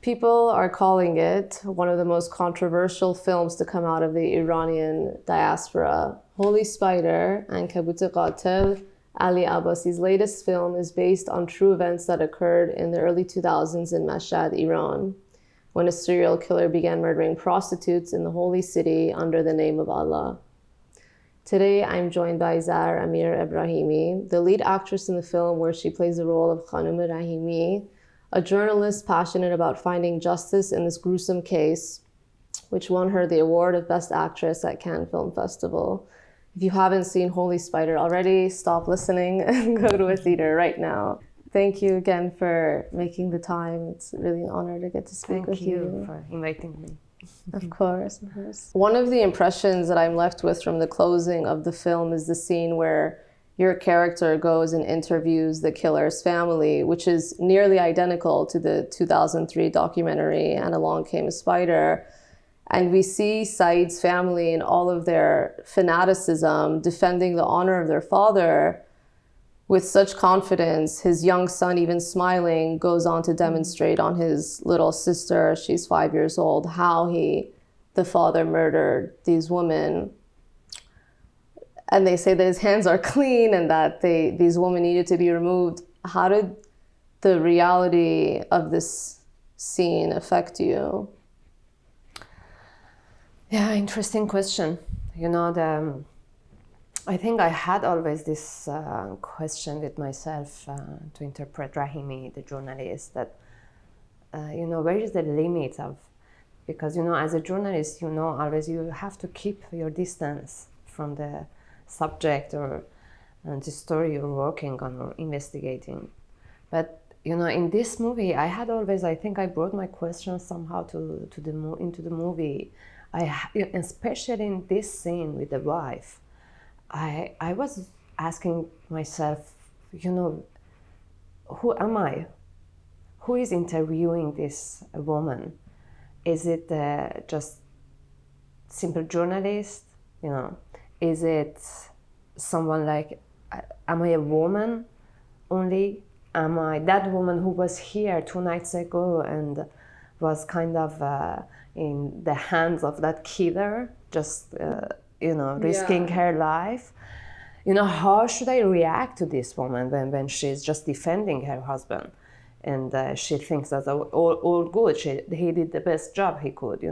People are calling it one of the most controversial films to come out of the Iranian diaspora. Holy Spider, Ankabut Qatil, Ali Abbasi's latest film, is based on true events that occurred in the early 2000s in Mashhad, Iran, when a serial killer began murdering prostitutes in the holy city under the name of Allah. Today, I'm joined by Zar Amir Ebrahimi, the lead actress in the film where she plays the role of Khanum Rahimi, a journalist passionate about finding justice in this gruesome case, which won her the award of Best Actress at Cannes Film Festival. If you haven't seen Holy Spider already, stop listening and go to a theater right now. Thank you again for making the time. It's really an honor to get to speak with you. Thank you for inviting me. Of course, of course. One of the impressions that I'm left with from the closing of the film is the scene where your character goes and interviews the killer's family, which is nearly identical to the 2003 documentary And Along Came a Spider. And we see Saeed's family in all of their fanaticism, defending the honor of their father with such confidence. His young son, even smiling, goes on to demonstrate on his little sister, she's 5 years old, how the father murdered these women. And they say that his hands are clean and that these women needed to be removed. How did the reality of this scene affect you? Yeah, interesting question. I think I had always this question with myself to interpret Rahimi, the journalist, that, where is the limit of, because, as a journalist, always you have to keep your distance from the subject or the story you're working on or investigating. But in this movie, I had always, I think I brought my questions somehow into the movie. Especially in this scene with the wife, I was asking myself, who am I? Who is interviewing this woman? Is it just simple journalist? Is it someone like, am I a woman only? Am I that woman who was here 2 nights ago and was kind of in the hands of that killer, just, risking her life? How should I react to this woman when she's just defending her husband and she thinks that's all good, he did the best job he could,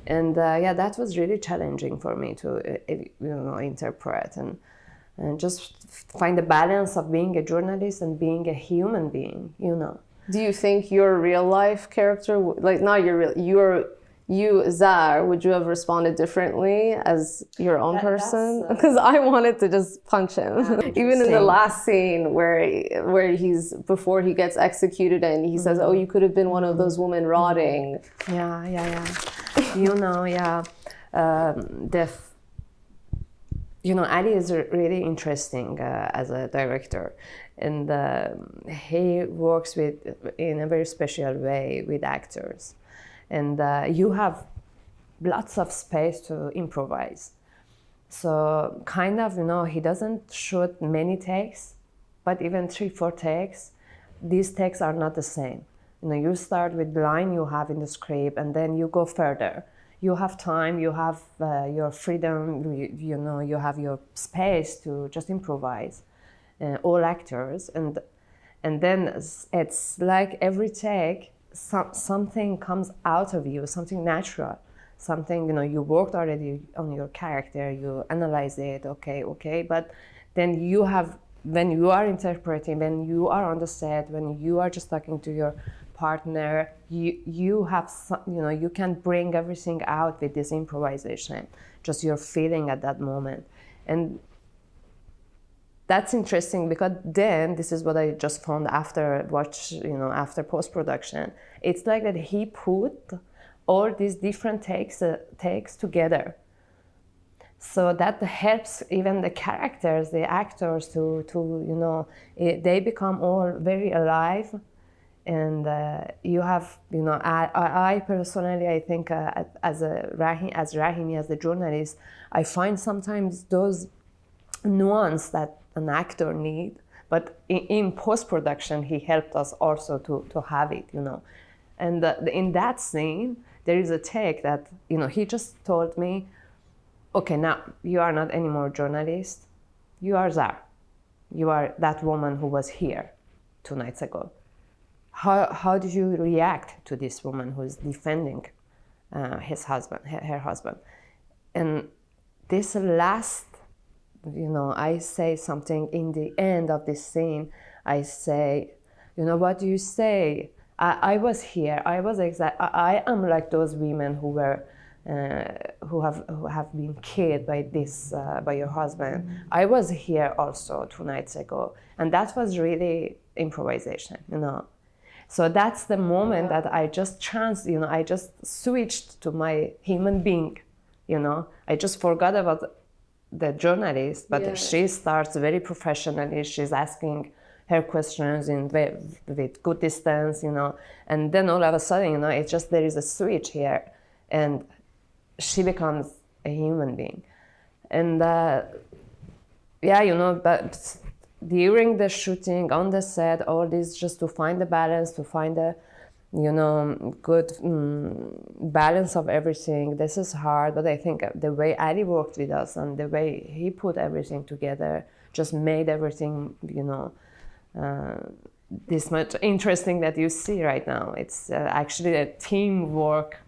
And that was really challenging for me to, interpret and just find the balance of being a journalist and being a human being, Do you think your real life character, like not your real, you, Zar, would you have responded differently as your own person? Because I wanted to just punch him. Even in the last scene where he's, before he gets executed and he says, oh, you could have been one of those women rotting. Yeah. Ali is really interesting as a director, and he works in a very special way with actors, and you have lots of space to improvise. So kind of, he doesn't shoot many takes, but even 3-4 takes, these takes are not the same. You start with the line you have in the script, and then you go further. You have time, you have your freedom, you have your space to just improvise, all actors. And then it's like every take, something comes out of you, something natural, something, you worked already on your character, you analyze it, okay. But then you have, when you are interpreting, when you are on the set, when you are just talking to your partner, you have some, you can bring everything out with this improvisation, just your feeling at that moment. And that's interesting because then, this is what I just found after after post-production, it's like that he put all these different takes together. So that helps even the characters, the actors to they become all very alive. And you have, I personally, I think as Rahimi, as the journalist, I find sometimes those nuance that an actor need, but in post-production, he helped us also to have it, And in that scene, there is a take that, he just told me, okay, now you are not anymore journalist. You are Zar. You are that woman who was here 2 nights ago. How did you react to this woman who is defending his husband, her husband? And this last, I say something in the end of this scene. I say, what do you say? I was here. I am like those women who were, who have been killed by by your husband. I was here also 2 nights ago, and that was really improvisation. So that's the moment that I just I just switched to my human being. I just forgot about the journalist, but she starts very professionally. She's asking her questions with good distance, and then all of a sudden, it's just there is a switch here, and she becomes a human being. And but during the shooting, on the set, all this just to find the balance, to find the good balance of everything. This is hard, but I think the way Ali worked with us and the way he put everything together just made everything, this much interesting that you see right now. It's actually a teamwork.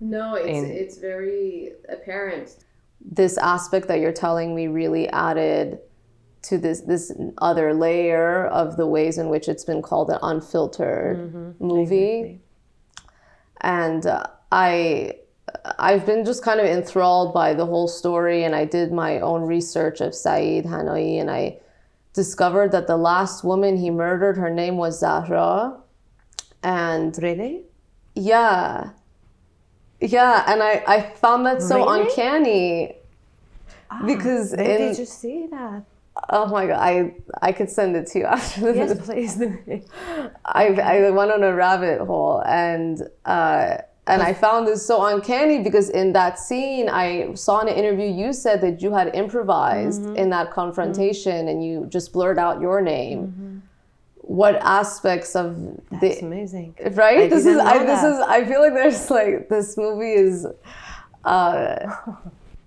No, it's very apparent. This aspect that you're telling me really added to this other layer of the ways in which it's been called an unfiltered movie. Exactly. And I've been just kind of enthralled by the whole story, and I did my own research of Saeed Hanoi, and I discovered that the last woman he murdered, her name was Zahra. And really? Yeah, and I found that so uncanny. Because where did you see that? Oh my God, I could send it to you after this. Yes, please. I went on a rabbit hole, and I found this so uncanny because in that scene, I saw in an interview you said that you had improvised in that confrontation and you just blurred out your name. What aspects of That's amazing. Right? I feel like there's like, this movie is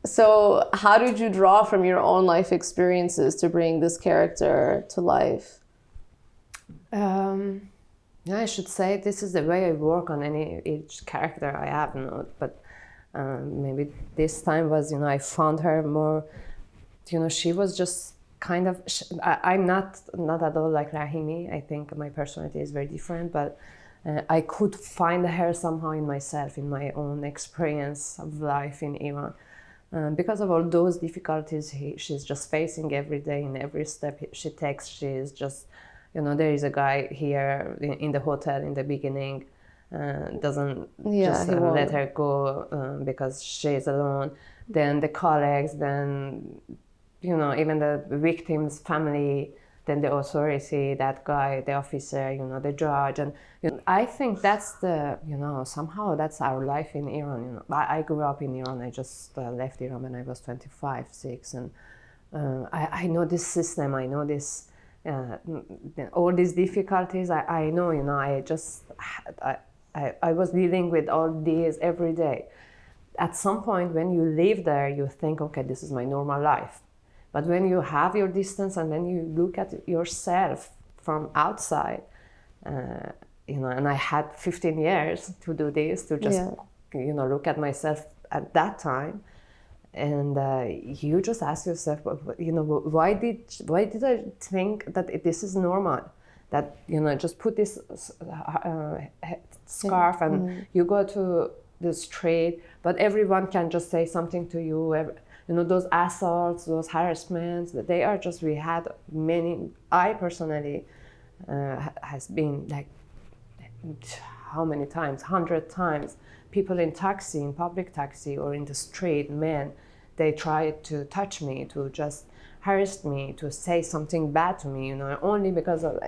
so how did you draw from your own life experiences to bring this character to life? I should say this is the way I work on each character I have, but maybe this time was, I found her more, she was just kind of, I'm not at all like Rahimi. I think my personality is very different, but I could find her somehow in myself, in my own experience of life in Iran. Because of all those difficulties she's just facing every day, in every step she takes, she's just, there is a guy here in the hotel in the beginning, doesn't let her go because she's alone. Then the colleagues, then, even the victim's family, then the authority, that guy, the officer, the judge. And I think that's the, somehow that's our life in Iran. I grew up in Iran. I just left Iran when I was 25, 6. And I know this system. I know this, all these difficulties. I know, I was dealing with all these every day. At some point when you live there, you think, okay, this is my normal life. But when you have your distance and then you look at yourself from outside, and I had 15 years to do this, to just, look at myself at that time. And you just ask yourself, why did I think that this is normal? That, just put this scarf and you go to the street, but everyone can just say something to you. Those assaults, those harassments, they are just, we had many, I personally has been like, how many times? 100 times. People in taxi, in public taxi or in the street, men, they tried to touch me, to just harass me, to say something bad to me, only because of,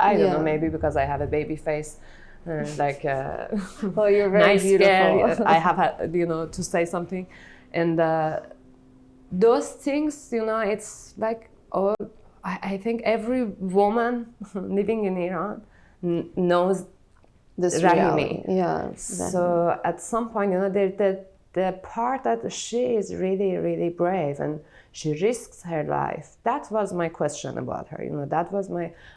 I don't know, maybe because I have a baby face, like well, you're very nice beautiful. Girl, I have had, to say something. And those things, it's like, I think every woman living in Iran knows this Rahimi. reality. Yeah. So at some point, the part that she is really, really brave and she risks her life. That was my question about her. That was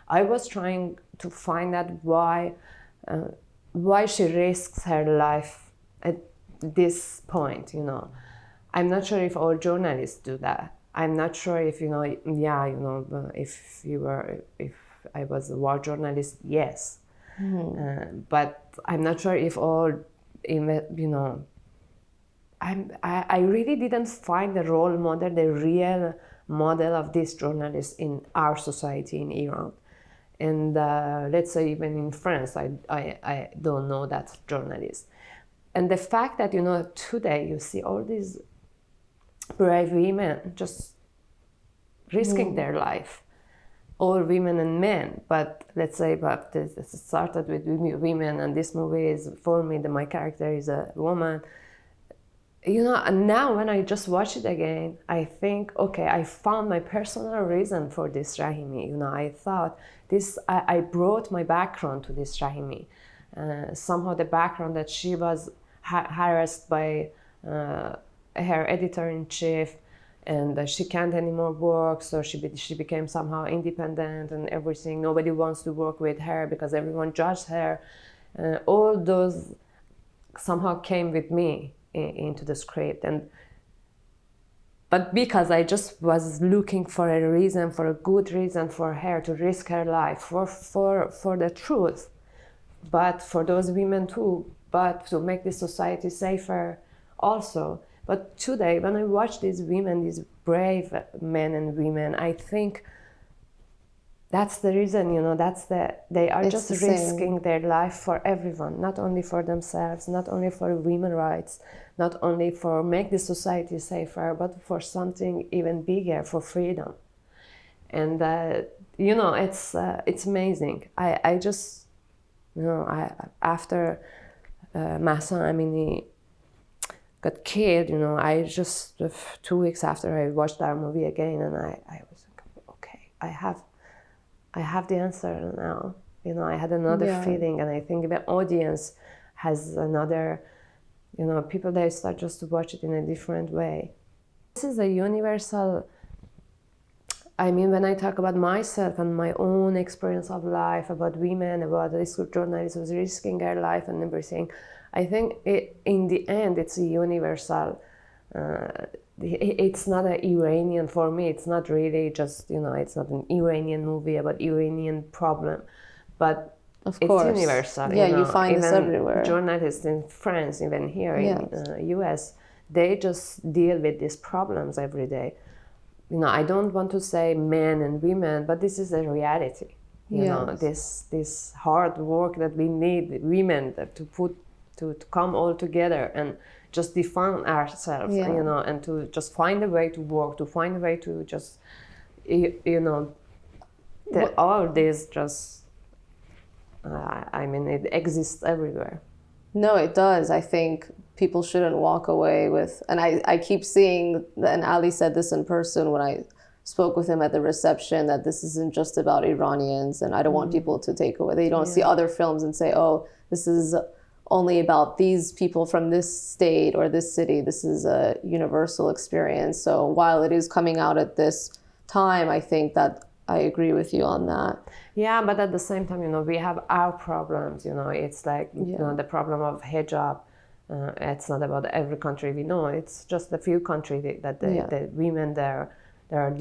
I was trying to find out why she risks her life at this point. I'm not sure if all journalists do that. I'm not sure if if I was a war journalist, yes. But I'm not sure if all, I really didn't find the role model, the real model of this journalist in our society in Iran. And let's say even in France, I don't know that journalist. And the fact that, today you see all these brave women just risking their life, all women and men, but let's say but this started with women, and this movie is for me that my character is a woman. And now when I just watch it again, I think, okay, I found my personal reason for this Rahimi. I thought I brought my background to this Rahimi. Somehow the background that she was harassed by her editor-in-chief, and she can't anymore work, so she became somehow independent and everything. Nobody wants to work with her because everyone judged her. All those somehow came with me into the script, but because I just was looking for a good reason for her to risk her life for the truth, but for those women too, but to make the society safer also. But today, when I watch these women, these brave men and women, I think that's the reason, they are just risking their life for everyone, not only for themselves, not only for women's rights, not only for make the society safer, but for something even bigger, for freedom. And, it's amazing. I just, after Mahsa Amini got killed, I just 2 weeks after I watched that movie again, and I was like, okay, I have the answer now. I had another feeling, and I think the audience has another, people, they start just to watch it in a different way. This is a universal, when I talk about myself and my own experience of life, about women, about this journalist who's risking her life and everything, I think in the end, it's a universal. It's not an Iranian, for me, it's not really just, it's not an Iranian movie about Iranian problem, but of it's course. universal. Yeah, you find even this everywhere. Journalists in France, even here in US, they just deal with these problems every day. I don't want to say men and women, but this is a reality. This hard work that we need women to put to come all together and just define ourselves, and to just find a way to work, to find a way to just, all this just, it exists everywhere. No, it does. I think people shouldn't walk away with, and I keep seeing, and Ali said this in person when I spoke with him at the reception, that this isn't just about Iranians, and I don't want people to take away, they don't see other films and say, oh, this is only about these people from this state or this city. This is a universal experience. So while it is coming out at this time, I think that I agree with you on that. Yeah, but at the same time, we have our problems. It's like the problem of hijab. It's not about every country we know. It's just a few countries that the women there they are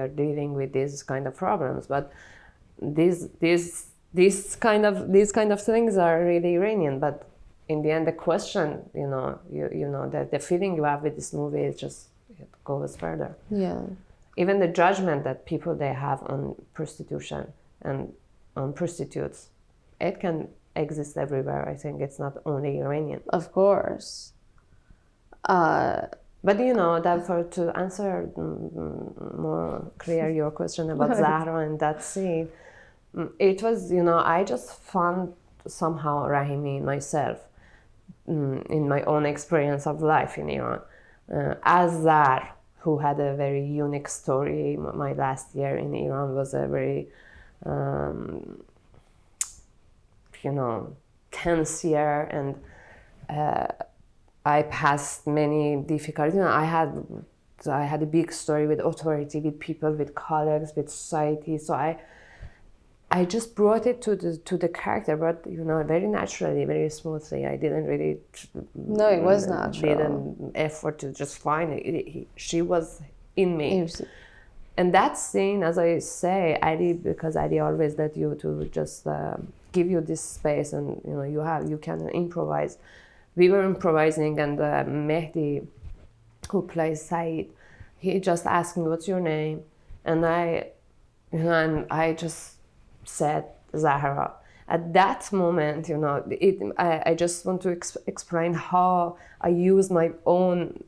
dealing with these kind of problems. But these kind of things are really Iranian. But in the end, the question, that the feeling you have with this movie is just, it goes further. Yeah. Even the judgment that people they have on prostitution and on prostitutes, it can exist everywhere. I think it's not only Iranian. Of course. But that to answer more clear your question about Zahra and that scene, it was, I just found somehow Rahimi in myself, in my own experience of life in Iran. As Zar, who had a very unique story, my last year in Iran was a very, tense year, and I passed many difficulties. I had a big story with authority, with people, with colleagues, with society. So I just brought it to the character, but very naturally, very smoothly. I didn't really. No, it was natural. Did an effort to just find it. She was in me. And that scene, as I say, because Ali always let you to just give you this space, and you can improvise. We were improvising, and Mehdi, who plays Saeed, he just asked me, "What's your name?" And I just said Zahra. At that moment, I just want to explain how I use my own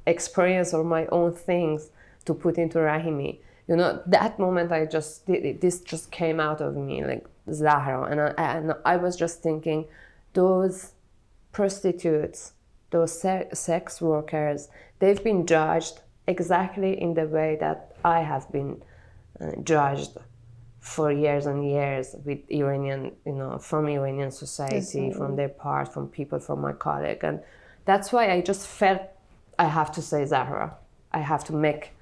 experience or my own things to put into Rahimi. That moment this just came out of me, like Zahra. And I was just thinking, those prostitutes, those sex workers, they've been judged exactly in the way that I have been judged for years and years with Iranian, from Iranian society, from their part, from people, from my colleague. And that's why I just felt I have to say Zahra. I have to make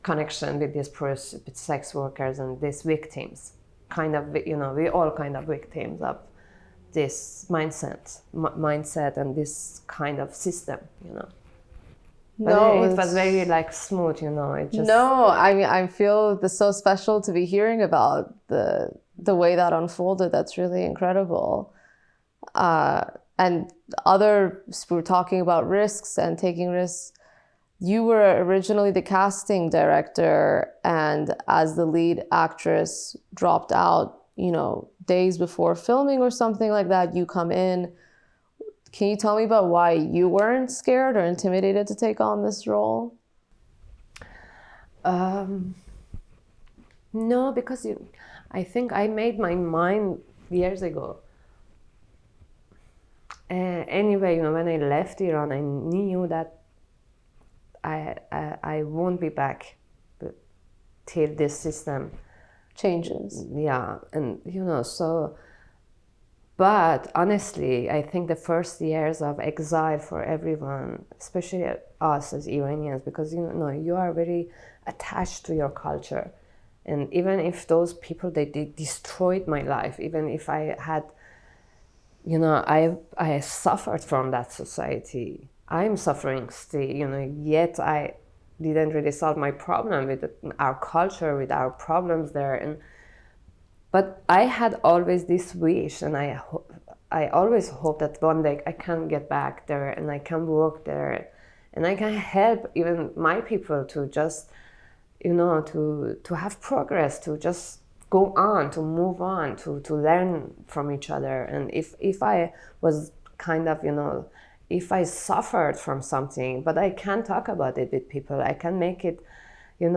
connection with these with sex workers and these victims. We all kind of victims of this mindset and this kind of system, No, it was very smooth, It just... No, I mean, I feel this so special to be hearing about the way that unfolded. That's really incredible. And we're talking about risks and taking risks. You were originally the casting director, and as the lead actress dropped out, days before filming or something like that, you come in. Can you tell me about why you weren't scared or intimidated to take on this role? No, because I think I made my mind years ago. Anyway, when I left Iran, I knew that I won't be back till this system changes. Yeah, and so. But honestly, I think the first years of exile for everyone, especially us as Iranians, because you are very attached to your culture, and even if those people they destroyed my life, even if I had, I suffered from that society. I'm suffering still, yet I didn't really solve my problem with our culture, with our problems there, but I had always this wish, and I always hope that one day I can get back there and I can work there, and I can help even my people to just, to have progress, to just go on, to move on, to learn from each other. And if I was kind of, if I suffered from something, but I can talk about it with people, I can make it, you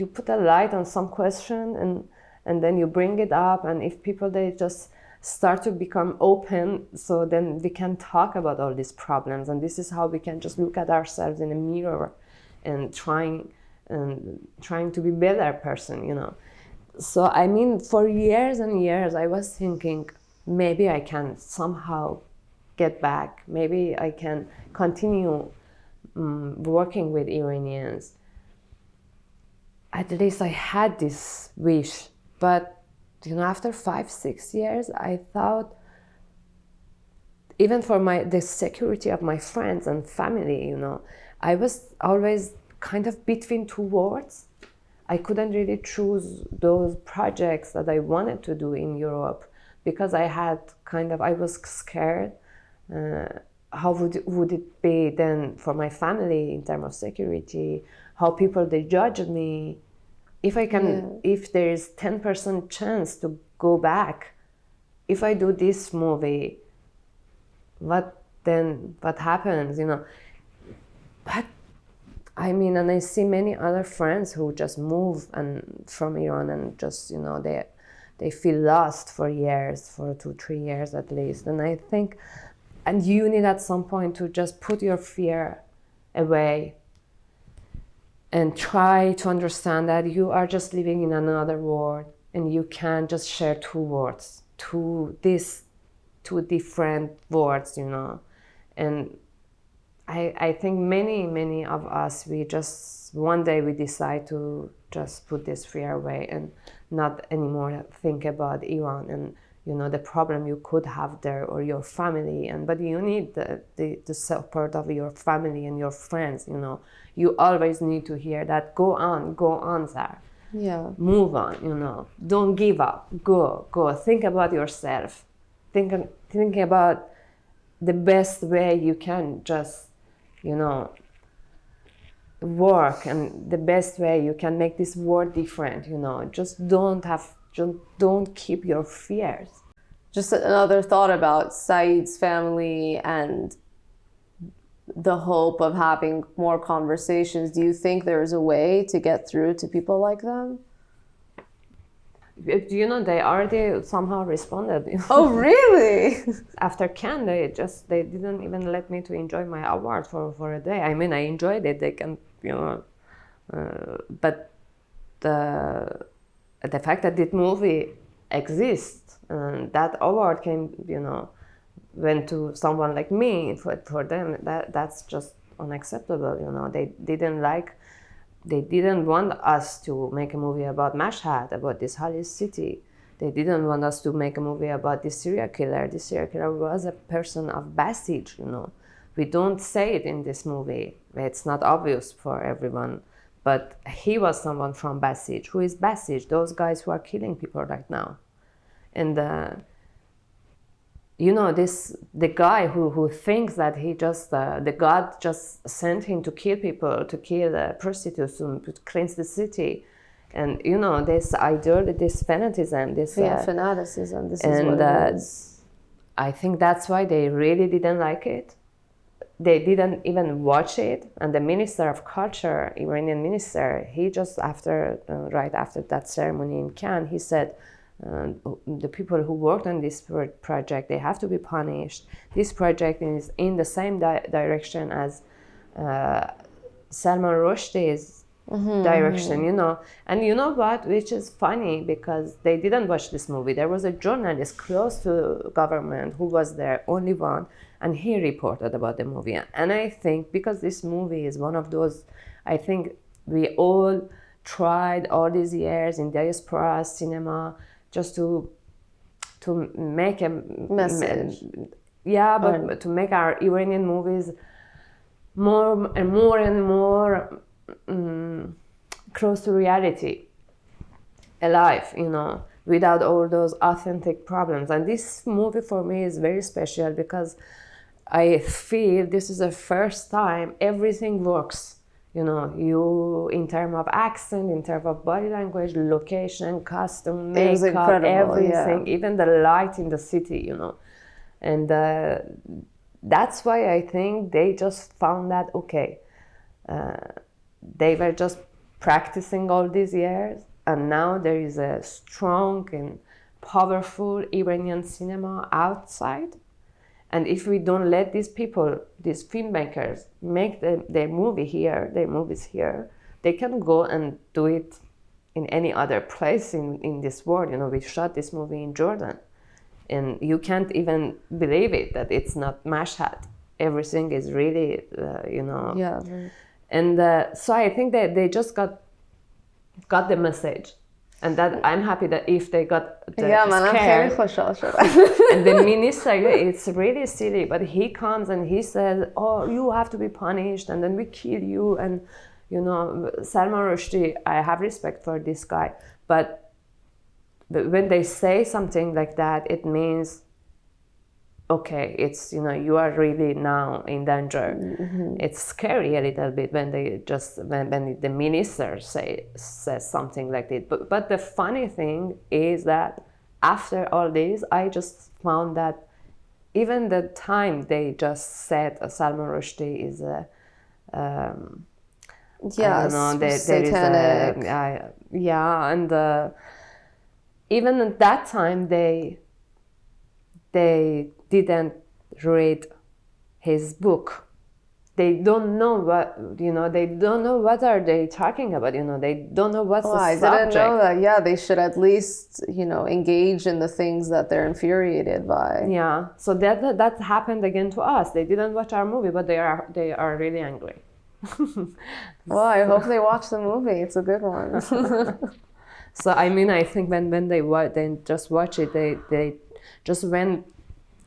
put a light on some question, and then you bring it up, and if people they just start to become open, so then we can talk about all these problems, and this is how we can just look at ourselves in a mirror and trying to be better person, So I mean, for years and years I was thinking, maybe I can somehow get back, maybe I can continue working with Iranians. At least I had this wish. But, after 5-6 years, I thought, even for the security of my friends and family, I was always kind of between two worlds. I couldn't really choose those projects that I wanted to do in Europe because I was scared. How would it be then for my family in terms of security? How people, they judge me. If I can, if there is 10% chance to go back, if I do this movie, what happens, But I mean, and I see many other friends who just move from Iran and just, they feel lost for years, for 2-3 years at least. And I think, and you need at some point to just put your fear away and try to understand that you are just living in another world, and you can just share two words these two different worlds, you know. And I think many of us, we just one day we decide to just put this fear away and not anymore think about Iran and, you know, the problem you could have there or your family. And but you need the support of your family and your friends, you know. You always need to hear that. Go on, Zar. Yeah. Move on, you know. Don't give up. Go. Think about yourself. Think about the best way you can just, you know, work, and the best way you can make this world different, you know. Just don't keep your fears. Just another thought about Saeed's family and the hope of having more conversations. Do you think there's a way to get through to people like them? You know, they already somehow responded. You know? Oh, really? After Cannes, they didn't even let me to enjoy my award for a day. I mean, I enjoyed it. They can, you know, but the fact that this movie exists and that award came, you know, went to someone like me, for them, that's just unacceptable. You know, they didn't want us to make a movie about Mashhad, about this holy city. They didn't want us to make a movie about this serial killer. This serial killer was a person of Abbasi, you know. We don't say it in this movie. It's not obvious for everyone. But he was someone from Abbasi. Who is Abbasi? Those guys who are killing people right now. And you know, the guy who thinks that he just the God just sent him to kill people, to kill prostitutes, to cleanse the city, and you know, this ideology, this fanaticism, this fanaticism. This is what it is. I think that's why they really didn't like it. They didn't even watch it, and the Minister of Culture, Iranian minister, he just right after that ceremony in Cannes, he said, the people who worked on this project, they have to be punished. This project is in the same direction as Salman Rushdie's direction, you know. And you know what, which is funny, because they didn't watch this movie. There was a journalist close to government who was there, only one, and he reported about the movie. And I think because this movie is one of those, I think we all tried all these years in diaspora cinema just to make a message. Yeah, but to make our Iranian movies more and more close to reality, alive, you know, without all those authentic problems. And this movie for me is very special because I feel this is the first time everything works. You know, you in terms of accent, in terms of body language, location, costume, makeup, everything, even the light in the city, you know. And that's why I think they just found that, okay, they were just practicing all these years, and now there is a strong and powerful Iranian cinema outside. And if we don't let these people, these filmmakers, make their movies here, they can go and do it in any other place in this world. You know, we shot this movie in Jordan, and you can't even believe it, that it's not Mashhad. Everything is really, you know. Yeah. Right. And so I think that they just got the message. And that I'm happy that if they got the scare, and the minister, it's really silly, but he comes and he says, oh, you have to be punished, and then we kill you. And, you know, Salman Rushdie, I have respect for this guy, but when they say something like that, it means, okay, it's, you know, you are really now in danger. Mm-hmm. It's scary a little bit when they just, when the minister says something like that. But the funny thing is that after all this, I just found that even the time they just said Salman Rushdie is a, satanic. And even at that time, they didn't read his book. they don't know what, they don't know what are they talking about, they don't know what's the I subject. didn't know that. Yeah, they should at least, engage in the things that they're infuriated by. Yeah, so that happened again to us. They didn't watch our movie, but they are really angry. Well, I hope they watch the movie. It's a good one. So I think when they just watch it, they just went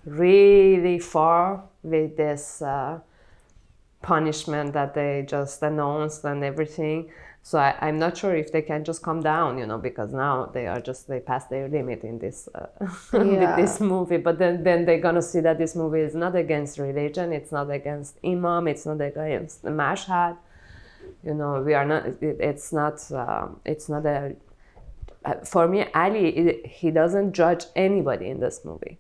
really far with this punishment that they just announced and everything. So I'm not sure if they can just come down, because now they passed their limit in this with this movie. But then they're gonna see that this movie is not against religion, it's not against imam, it's not against the Mashhad. We are not. It's not a. For me, Ali, he doesn't judge anybody in this movie.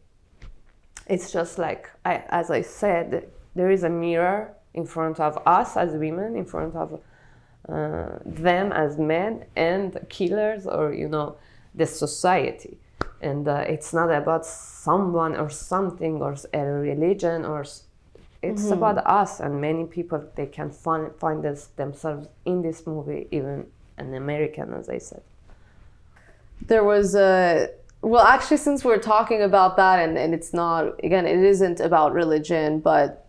It's just like, as I said, there is a mirror in front of us as women, in front of them as men, and killers, or the society. And it's not about someone or something or a religion, or it's about us. And many people, they can find themselves in this movie, even an American, as I said. There was actually, since we're talking about that, and it's not, again, it isn't about religion, but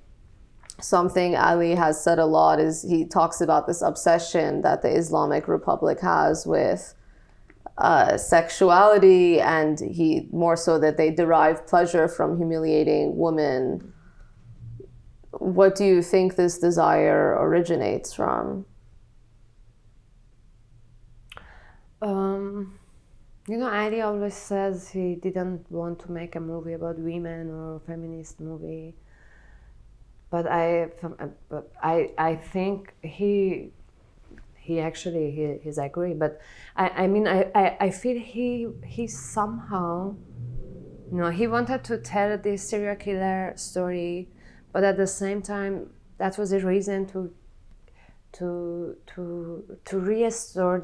something Ali has said a lot is he talks about this obsession that the Islamic Republic has with sexuality, and he more so that they derive pleasure from humiliating women. What do you think this desire originates from? Ali always says he didn't want to make a movie about women or a feminist movie. But I think he's agree. But I feel he somehow, he wanted to tell this serial killer story, but at the same time, that was a reason to restore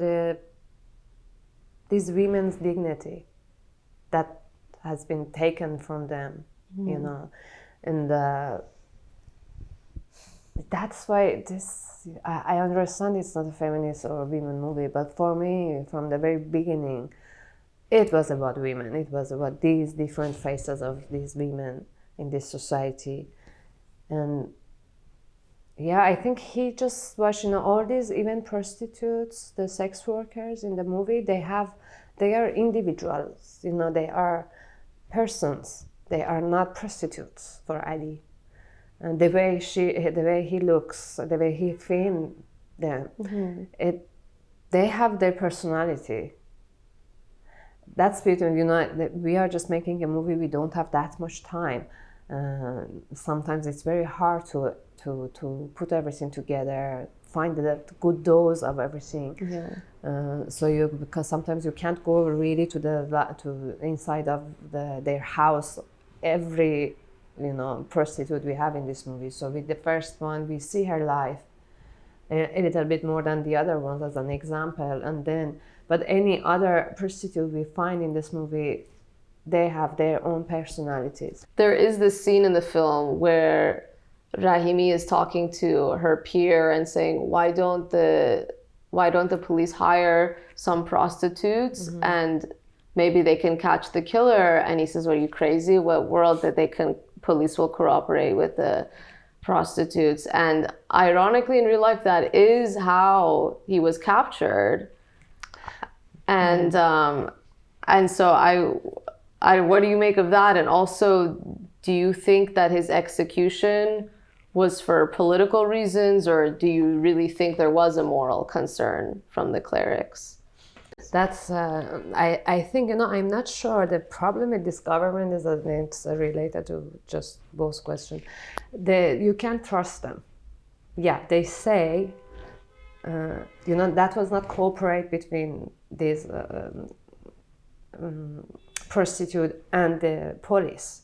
these women's dignity that has been taken from them, and that's why I understand it's not a feminist or women movie, but for me, from the very beginning, it was about women. It was about these different faces of these women in this society. And I think he just watched, all these, even prostitutes, the sex workers in the movie, they are individuals, they are persons. They are not prostitutes for Ali. And the way he looks, the way he feels them, they have their personality. That's between, we are just making a movie, we don't have that much time. Sometimes it's very hard to put everything together, find the good dose of everything. Because sometimes you can't go really to inside of their house, every prostitute we have in this movie. So with the first one, we see her life a little bit more than the other ones as an example, but any other prostitute we find in this movie, they have their own personalities. There is this scene in the film where Rahimi is talking to her peer and saying, why don't the police hire some prostitutes and maybe they can catch the killer? And he says, are you crazy? What world that police will cooperate with the prostitutes? And ironically, in real life, that is how he was captured. And so what do you make of that? And also, do you think that his execution was for political reasons, or do you really think there was a moral concern from the clerics? That's, I think, I'm not sure. The problem with this government is that it's related to just both questions. You can't trust them. Yeah, they say, that was not cooperate between these prostitute and the police.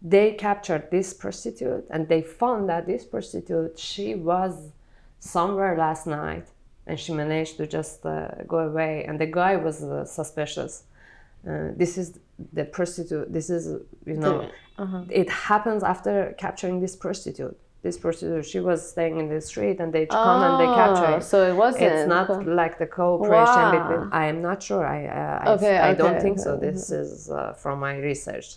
They captured this prostitute and they found that this prostitute, she was somewhere last night and she managed to just go away, and the guy was suspicious. This is the prostitute, this is, it happens after capturing this prostitute. this prostitute, she was staying in the street and they come and they capture her. So it wasn't. It's not like the cooperation Wow. between. I am not sure. Okay, I don't okay, think so. okay. This is from my research.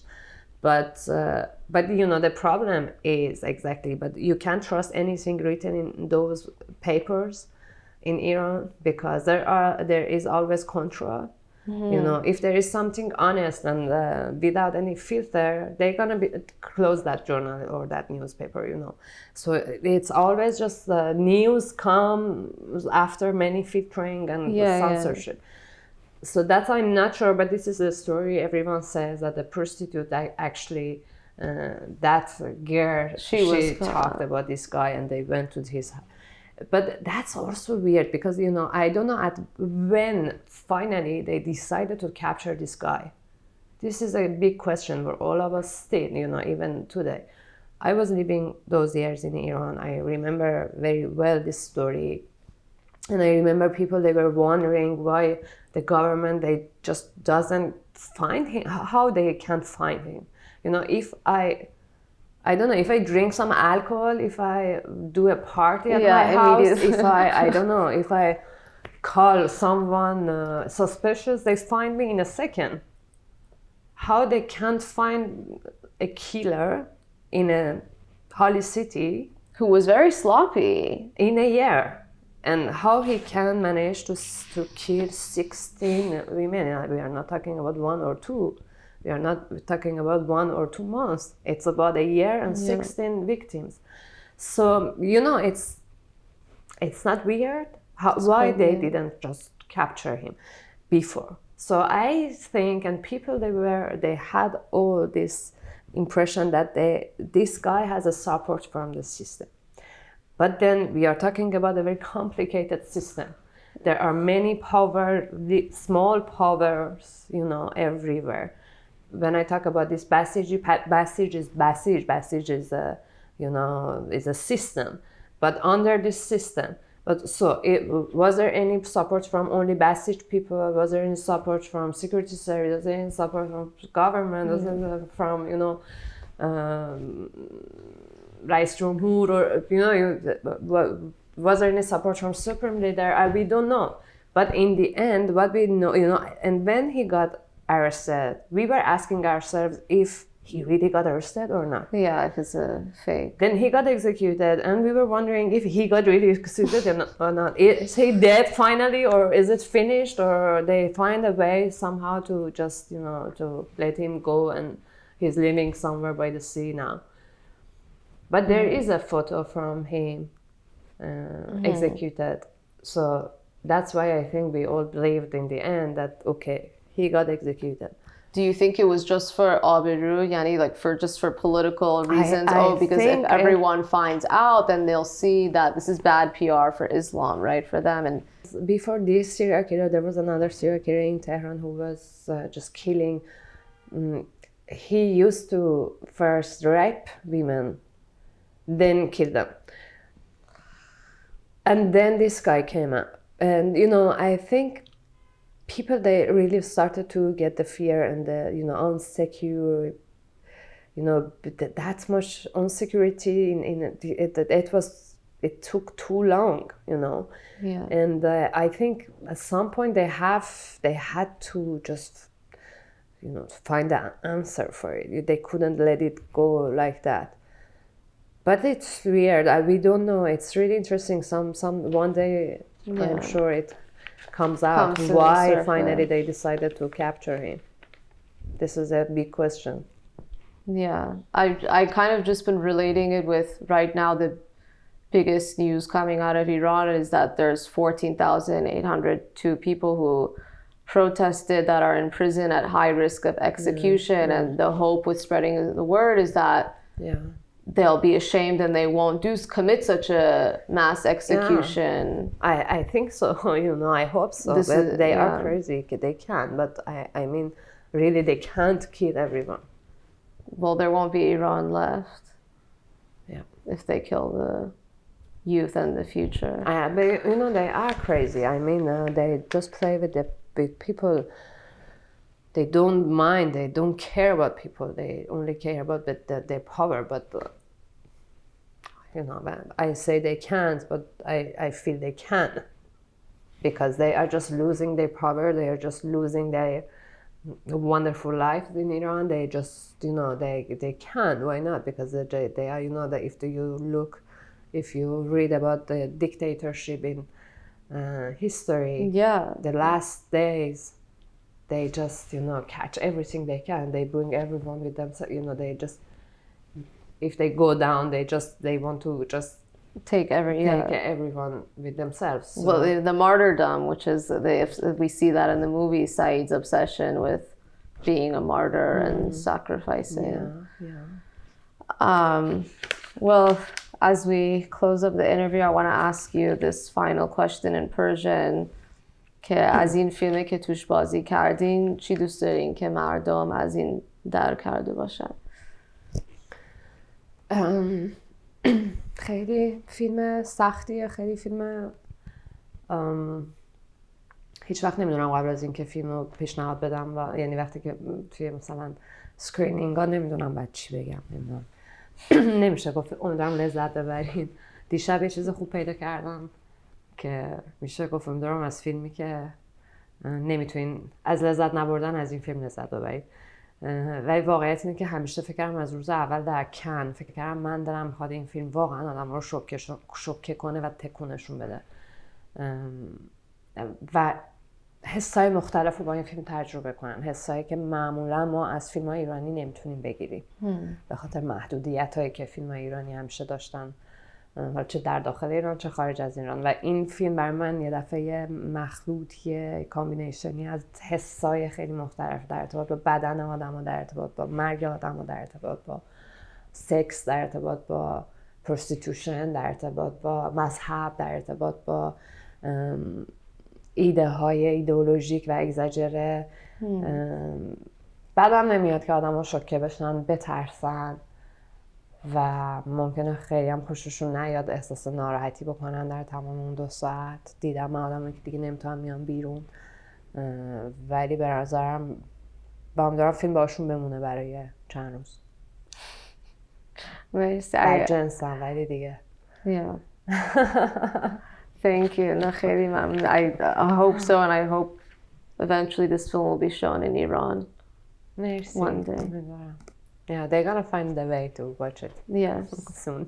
But you know, the problem is exactly. But you can't trust anything written in those papers in Iran because there is always control. You know, if there is something honest and without any filter, they're gonna close that journal or that newspaper. You know, so it's always just the news comes after many filtering and censorship. So that's I'm not sure, but this is a story. Everyone says that the prostitute actually, that girl, she talked about this guy and they went to his. But that's also weird because, you know, I don't know at when finally they decided to capture this guy. This is a big question for all of us still, you know, even today. I was living those years in Iran. I remember very well this story. And I remember people, they were wondering why the government, they just doesn't find him, how they can't find him. You know, if I don't know, if I drink some alcohol, if I do a party at my house, if I don't know, if I call someone suspicious, they find me in a second. How they can't find a killer in a holy city who was very sloppy in a year, and how he can manage to kill 16 women. We are not talking about one or two. We are not talking about 1 or 2 months. It's about a year and 16 victims. So, you know, it's not weird why they didn't just capture him before. So I think, and people, they had all this impression that this guy has a support from the system. But then we are talking about a very complicated system. There are many small powers, you know, everywhere. When I talk about this Basij is a, you know, is a system, but under this system. But so, was there any support from only Basij people? Was there any support from security service? Was there any support from government? Was there from, you know, Rais Jumhur, or, you know, was there any support from supreme leader? We don't know. But in the end, what we know, you know, and when he got arrested, we were asking ourselves if he really got arrested or not. Yeah, if it's a fake. Then he got executed, and we were wondering if he got really executed or not. Is he dead finally, or is it finished, or they find a way somehow to just, you know, to let him go and he's living somewhere by the sea now. But there is a photo from him executed. So that's why I think we all believed in the end that, okay, he got executed. Do you think it was just for abiru, yani, like just for political reasons? Because if everyone finds out, then they'll see that this is bad PR for Islam, right, for them. And before this serial killer, there was another serial killer in Tehran who was just killing. He used to first rape women, then kill them. And then this guy came up. And, you know, I think people, they really started to get the fear and the, you know, insecure, you know, that much insecurity it took too long, you know. Yeah. And I think at some point they had to just, you know, find an answer for it. They couldn't let it go like that. But it's weird. We don't know. It's really interesting. One day, I'm sure it comes out why finally they decided to capture him. This is a big question. Yeah, I kind of just been relating it with right now the biggest news coming out of Iran is that there's 14,802 people who protested that are in prison at high risk of execution, and the hope with spreading the word is that they'll be ashamed and they won't commit such a mass execution. I think so, you know, I hope so. But they are crazy. They can, but I mean, really, they can't kill everyone. Well, there won't be Iran left. Yeah. If they kill the youth and the future. But, you know, they are crazy. I mean, they just play with people. They don't mind, they don't care about people, they only care about their power. But I say they can't, but I feel they can, because they are just losing their power, they are just losing their wonderful life in Iran. They just, they can. Why not? Because they are, that if you read about the dictatorship in history, the last days, they just, catch everything they can. They bring everyone with them. So, they just, if they go down, they want to just take everyone with themselves. So. Well, the martyrdom, which is we see that in the movie, Saeed's obsession with being a martyr and sacrificing. Well, as we close up the interview, I want to ask you this final question in Persian. که از این فیلمی که توش بازی کردین چی دوست دارین که مردم از این درک کرده باشن؟ خیلی فیلم سختیه، خیلی فیلم هیچ وقت نمیدونم قبل از اینکه فیلم رو پیشنهاد بدم و یعنی وقتی که توی مثلا سکرینینگ ها نمیدونم باید چی بگم، نمیدونم نمیشه گفت. امیدوارم لذت ببرین. دیشب یه چیز خوب پیدا کردم که میشه گفت امیدوارم از فیلمی که نمیتونین از لذت نبردن از این فیلم لذت ببرید. ولی واقعیت اینه که همیشه فکر کردم از روز اول در کن فکر کردم من دلم میخواد این فیلم واقعا آدم رو شوکه کنه و تکونشون بده و حسای مختلف رو با این فیلم تجربه کنن، حسایی که معمولا ما از فیلم های ایرانی نمیتونیم بگیریم به خاطر محدودیت هایی که فیلم های ایرانی همیشه داشتن، حالا چه در داخل ایران چه خارج از ایران. و این فیلم برای من یه دفعه مخلوطیه، کامبینیشنی از حسای خیلی مختلف در ارتباط با بدن آدم ها، در ارتباط با مرگ آدم ها، در ارتباط با سکس، در ارتباط با پرستیتوشن، در ارتباط با مذهب، در ارتباط با ایده های ایدئولوژیک و اگزاجره. بعدم نمیاد که آدم ها شوکه بشن، بترسن و ممکنه خیلی هم خوششون نیاد، احساس ناراحتی بکنن در تمام اون 2 ساعت. دیدم من آدم که دیگه نمیتونم میان بیرون، ولی به نظرم دارم فیلم باشون بمونه برای چند روز. مرسی. بر جنسم ولی دیگه Thank you. No, خیلی ممنون. I hope so, and I hope eventually this film will be shown in Iran. مرسی. One day. Yeah, they're gonna find the way to watch it. Yes. Soon.